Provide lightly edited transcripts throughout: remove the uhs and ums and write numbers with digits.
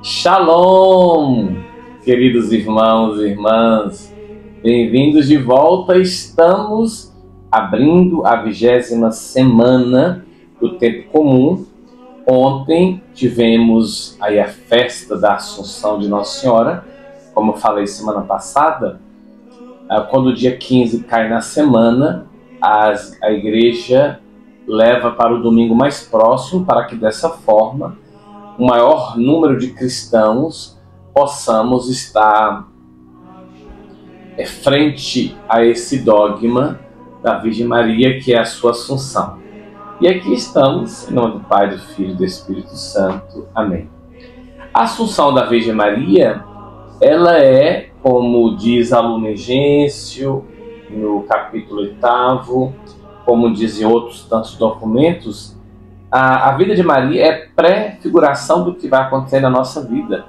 Shalom, queridos irmãos e irmãs, bem-vindos de volta. Estamos abrindo a 20ª semana do Tempo Comum. Ontem tivemos aí a festa da Assunção de Nossa Senhora, como eu falei semana passada. Quando o dia 15 cai na semana, a igreja leva para o domingo mais próximo, para que dessa forma o maior número de cristãos possamos estar frente a esse dogma da Virgem Maria, que é a sua Assunção. E aqui estamos, em nome do Pai, do Filho e do Espírito Santo. Amém. A Assunção da Virgem Maria, ela é, como diz a Lumen Gentium, no capítulo 8º, como dizem outros tantos documentos, a vida de Maria é pré-figuração do que vai acontecer na nossa vida.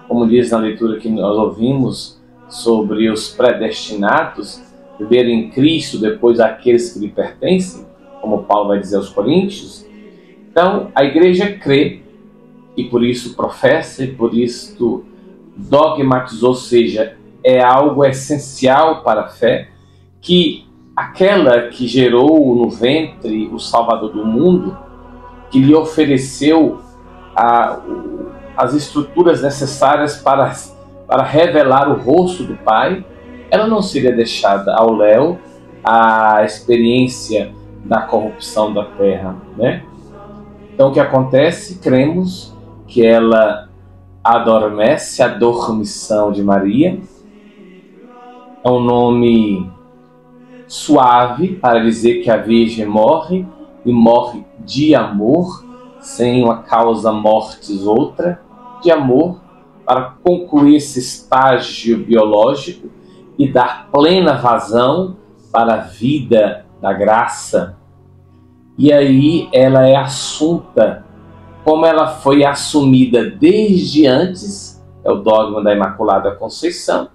Como diz na leitura que nós ouvimos sobre os predestinados, viver em Cristo, depois aqueles que lhe pertencem, como Paulo vai dizer aos Coríntios. Então, a igreja crê, e por isso professa, e por isso dogmatizou, ou seja, é algo essencial para a fé, que aquela que gerou no ventre o Salvador do mundo, que lhe ofereceu as estruturas necessárias para revelar o rosto do Pai, ela não seria deixada ao léu a experiência da corrupção da terra, né? Então o que acontece? Cremos que ela adormece, a dormição de Maria. É um nome suave para dizer que a Virgem morre, e morre de amor, sem uma causa mortis outra, de amor, para concluir esse estágio biológico e dar plena vazão para a vida da graça. E aí ela é assunta, como ela foi assumida desde antes, é o dogma da Imaculada Conceição,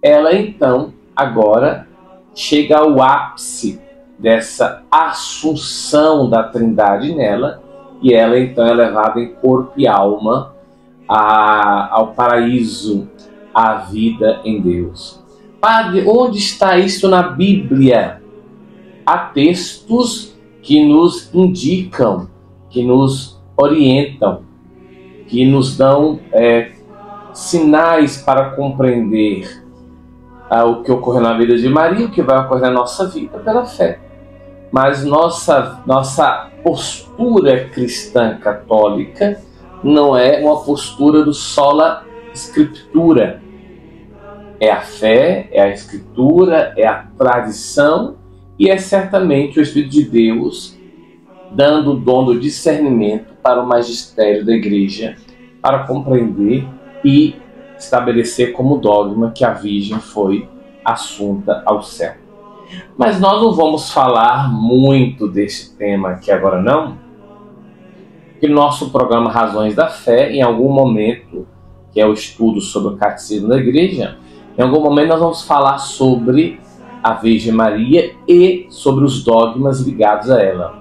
ela então agora chega ao ápice dessa assunção da Trindade nela, e ela então é levada em corpo e alma ao paraíso, à vida em Deus. Padre, onde está isso na Bíblia? Há textos que nos indicam, que nos orientam, que nos dão sinais para compreender o que ocorreu na vida de Maria, o que vai ocorrer na nossa vida pela fé. Mas nossa postura cristã católica não é uma postura do sola scriptura. É a fé, é a escritura, é a tradição e é certamente o Espírito de Deus dando o dom do discernimento para o magistério da Igreja, para compreender e estabelecer como dogma que a Virgem foi assunta ao céu. Mas nós não vamos falar muito desse tema aqui agora não, porque nosso programa Razões da Fé, em algum momento, que é o estudo sobre o Catecismo da Igreja, em algum momento nós vamos falar sobre a Virgem Maria e sobre os dogmas ligados a ela.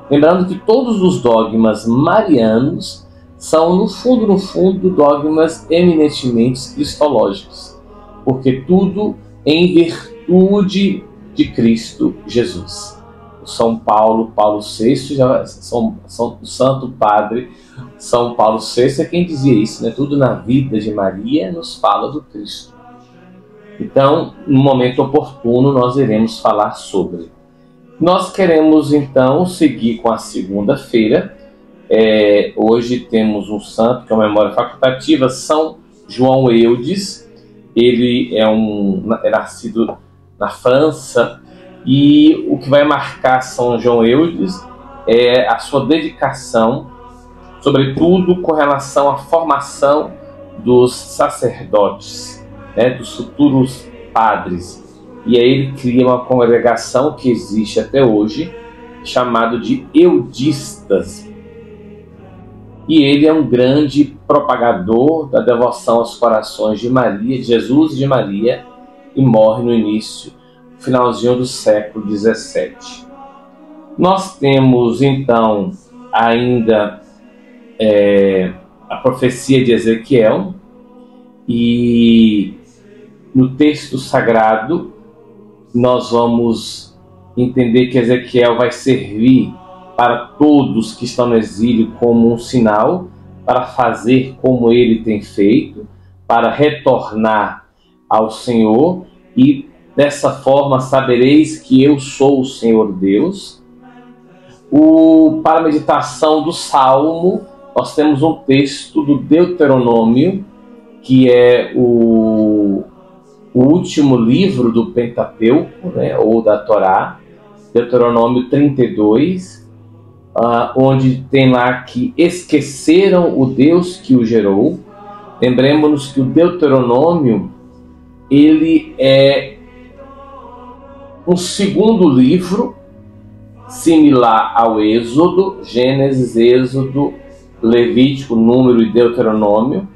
Lembrando que todos os dogmas marianos são, no fundo, dogmas eminentemente cristológicos, porque tudo em virtude de Cristo Jesus. O São Paulo VI, o Santo Padre São Paulo VI é quem dizia isso, né? Tudo na vida de Maria nos fala do Cristo. Então, no momento oportuno, nós iremos falar sobre. Nós queremos, então, seguir com a segunda-feira. Hoje temos um santo, que é uma memória facultativa, São João Eudes. Ele é nascido na França, E o que vai marcar São João Eudes é a sua dedicação, sobretudo com relação à formação dos sacerdotes, né, dos futuros padres. E aí ele cria uma congregação que existe até hoje, chamado de eudistas. E ele é um grande propagador da devoção aos corações de Maria, de Jesus e de Maria, e morre no finalzinho do século XVII. Nós temos então ainda a profecia de Ezequiel, e no texto sagrado nós vamos entender que Ezequiel vai servir para todos que estão no exílio como um sinal, para fazer como ele tem feito, para retornar ao Senhor, e dessa forma sabereis que eu sou o Senhor Deus. Para a meditação do Salmo, nós temos um texto do Deuteronômio, que é o último livro do Pentateuco, né, ou da Torá, Deuteronômio 32, onde tem lá que esqueceram o Deus que o gerou. Lembremos-nos que o Deuteronômio, ele é um segundo livro similar ao Êxodo, Gênesis, Êxodo, Levítico, Número e Deuteronômio,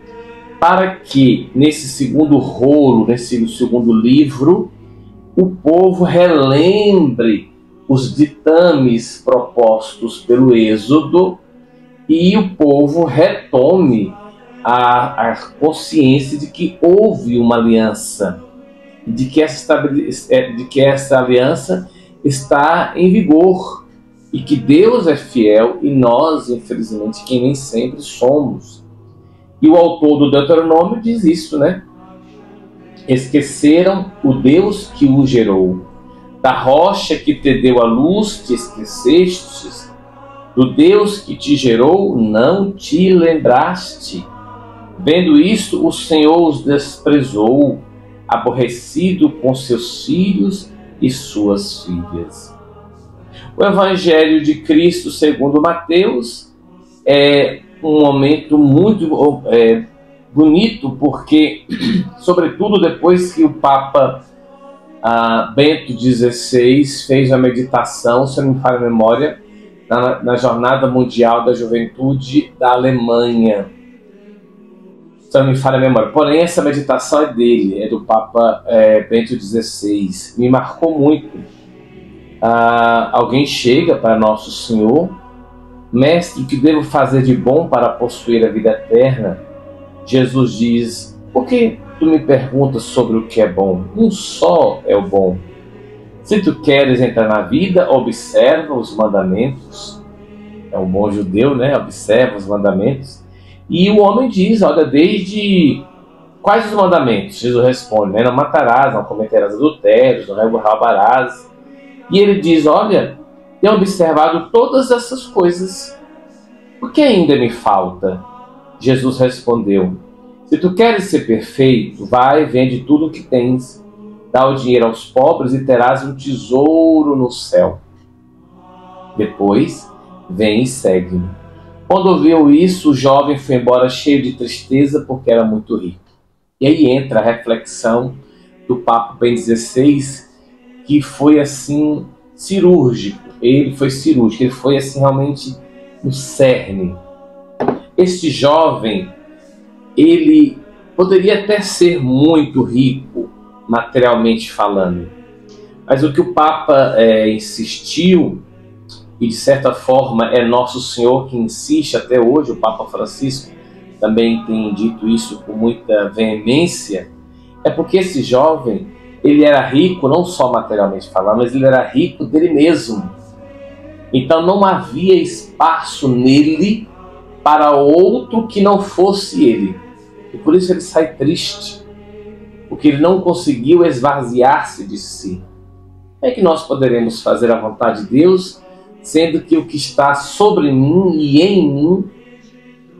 para que nesse segundo rolo, nesse segundo livro, o povo relembre os ditames propostos pelo Êxodo e o povo retome a consciência de que houve uma aliança, de que essa aliança está em vigor e que Deus é fiel e nós, infelizmente, que nem sempre somos. E o autor do Deuteronômio diz isso, né? Esqueceram o Deus que o gerou. Da rocha que te deu a luz te esquecestes. Do Deus que te gerou não te lembraste. Vendo isto, o Senhor os desprezou, aborrecido com seus filhos e suas filhas. O Evangelho de Cristo segundo Mateus é um momento muito bonito, porque, sobretudo depois que o Papa Bento XVI fez a meditação, se não me falha a memória, na Jornada Mundial da Juventude da Alemanha, se não me falha a memória. Porém, essa meditação é dele, é do Papa Bento XVI. Me marcou muito. Alguém chega para Nosso Senhor: Mestre, o que devo fazer de bom para possuir a vida eterna? Jesus diz: por que tu me perguntas sobre o que é bom? Um só é o bom. Se tu queres entrar na vida, observa os mandamentos. É um bom judeu, né? Observa os mandamentos. E o homem diz: olha, desde quais os mandamentos? Jesus responde, né? Não matarás, não cometerás adultérios, não roubarás. E ele diz: olha, tenho observado todas essas coisas. O que ainda me falta? Jesus respondeu: se tu queres ser perfeito, vai, vende tudo o que tens, dá o dinheiro aos pobres e terás um tesouro no céu. Depois, vem e segue-me. Quando ouviu isso, o jovem foi embora cheio de tristeza, porque era muito rico. E aí entra a reflexão do Papa Bento XVI, que foi assim cirúrgico. Ele foi cirúrgico, ele foi assim realmente no cerne. Este jovem, ele poderia até ser muito rico, materialmente falando, mas o que o Papa insistiu, e de certa forma é Nosso Senhor que insiste até hoje, o Papa Francisco também tem dito isso com muita veemência, é porque esse jovem, ele era rico não só materialmente falando, mas ele era rico dele mesmo. Então não havia espaço nele para outro que não fosse ele. E por isso ele sai triste, porque ele não conseguiu esvaziar-se de si. Como é que nós poderemos fazer a vontade de Deus, sendo que o que está sobre mim e em mim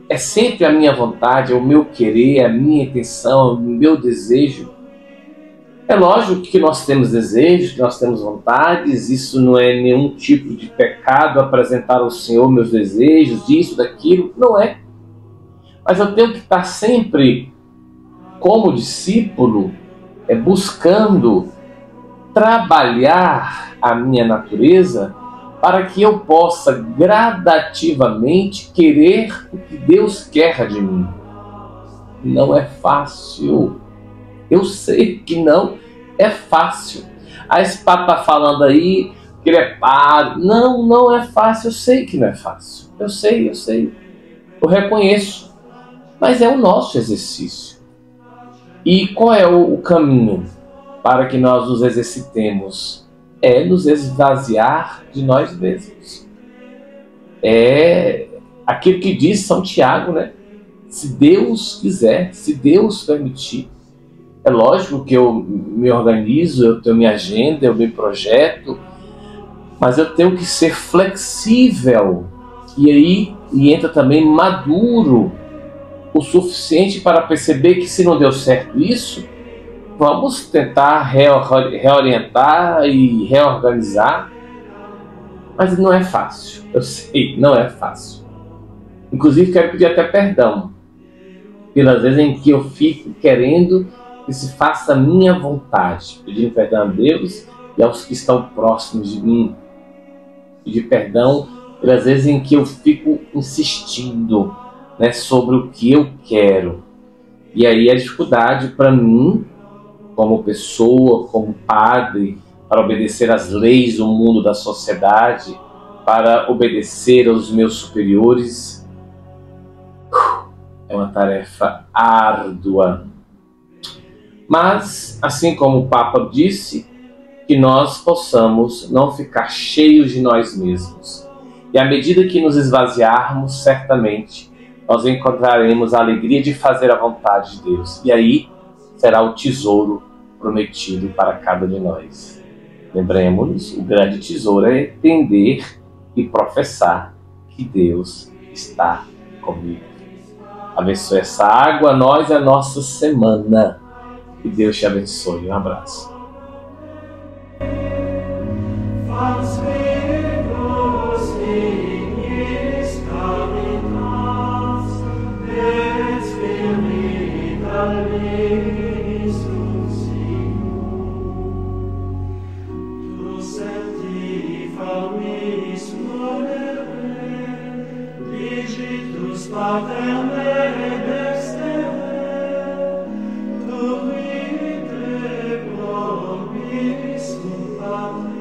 é sempre a minha vontade, é o meu querer, é a minha intenção, é o meu desejo? É lógico que nós temos desejos, que nós temos vontades, isso não é nenhum tipo de pecado apresentar ao Senhor meus desejos, disso, daquilo, não é. Mas eu tenho que estar sempre, como discípulo, buscando trabalhar a minha natureza para que eu possa gradativamente querer o que Deus quer de mim. Não é fácil. Eu sei que não é fácil. A Spá está falando aí que ele é padre. Não, não é fácil. Eu sei que não é fácil. Eu sei. Eu reconheço. Mas é o nosso exercício. E qual é o caminho para que nós nos exercitemos? É nos esvaziar de nós mesmos. É aquilo que diz São Tiago, né? Se Deus quiser, se Deus permitir. É lógico que eu me organizo, eu tenho minha agenda, eu me projeto, mas eu tenho que ser flexível. E aí entra também maduro o suficiente para perceber que se não deu certo isso, vamos tentar reorientar e reorganizar. Mas não é fácil, eu sei, não é fácil. Inclusive quero pedir até perdão pelas vezes em que eu fico querendo que se faça a minha vontade, pedindo perdão a Deus e aos que estão próximos de mim. Pedir perdão pelas vezes em que eu fico insistindo, né, sobre o que eu quero. E aí a dificuldade para mim, como pessoa, como padre, para obedecer às leis do mundo, da sociedade, para obedecer aos meus superiores, é uma tarefa árdua. Mas, assim como o Papa disse, que nós possamos não ficar cheios de nós mesmos. E à medida que nos esvaziarmos, certamente, nós encontraremos a alegria de fazer a vontade de Deus. E aí será o tesouro prometido para cada de nós. Lembremos-nos, o grande tesouro é entender e professar que Deus está comigo. Abençoe essa água, nós e a nossa semana. Que Deus te abençoe. Um abraço. Pater Dexter, tu vite promis, Pater.